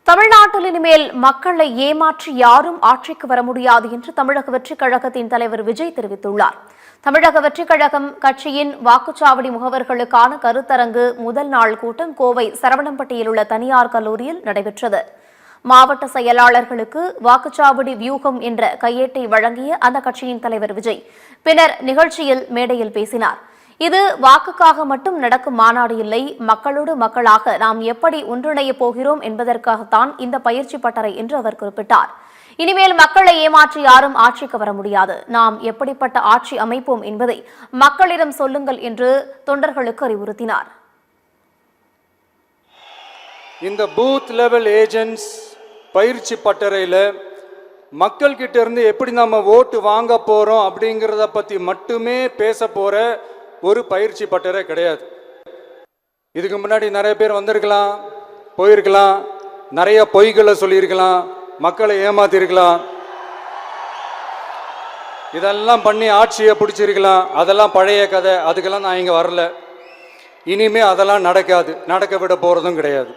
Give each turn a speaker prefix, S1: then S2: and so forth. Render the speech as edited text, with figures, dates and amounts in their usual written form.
S1: தமிழ்நாட்டில் இனிமேல் மக்களை ஏமாற்றி யாரும் ஆட்சிக்கு வர முடியாது என்று தமிழக வெற்றிக் கழகத்தின் தலைவர் விஜய் தெரிவித்துள்ளார். தமிழக வெற்றிக் கழகம் கட்சியின் வாக்குச்சாவடி முகவர்களுக்கான கருத்தரங்கு முதல் நாள் கூட்டம் கோவை சரவணம்பட்டியில் உள்ள தனியார் கல்லூரியில் நடைபெற்றது. மாவட்ட செயலாளர்களுக்கு வாக்குச்சாவடி வியூகம் என்ற கையேட்டை வழங்கிய அந்த கட்சியின் தலைவர் விஜய் பின்னர் நிகழ்ச்சியில் மேடையில் பேசினார். இது வாக்குக்காக மட்டும் நடக்கும் மாநாடு இல்லை, மக்களோடு மக்களாக நாம் எப்படி ஒன்றிணைய போகிறோம் என்பதற்காகத்தான் இந்த பயிற்சி பட்டறை என்று அவர் குறிப்பிட்டார். இனிமேல் மக்களை ஏமாற்றி யாரும் ஆட்சிக்கு வர முடியாது, நாம் எப்படிப்பட்ட ஆட்சி அமைப்போம் என்பதை மக்களிடம் சொல்லுங்கள் என்று தொண்டர்களுக்கு அறிவுறுத்தினார்.
S2: இந்த பூத் லெவல் ஏஜென்ட்ஸ் பயிற்சி பட்டறையில் மக்கள் கிட்ட இருந்து எப்படி நம்ம ஓட்டு வாங்க போறோம் அப்படிங்கிறத பத்தி மட்டுமே பேச போற ஒரு பயிற்சி பட்டறை கிடையாது. இதுக்கு முன்னாடி நிறைய பேர் வந்திருக்கலாம், போயிருக்கலாம், நிறைய பொய்களை சொல்லியிருக்கலாம், மக்களை ஏமாத்திருக்கலாம், இதெல்லாம் பண்ணி ஆட்சியை பிடிச்சிருக்கலாம். அதெல்லாம் பழைய கதை, அதுக்கெல்லாம் நான் இங்கே வரல. இனிமே அதெல்லாம் நடக்காது, நடக்க விட போறதும் கிடையாது.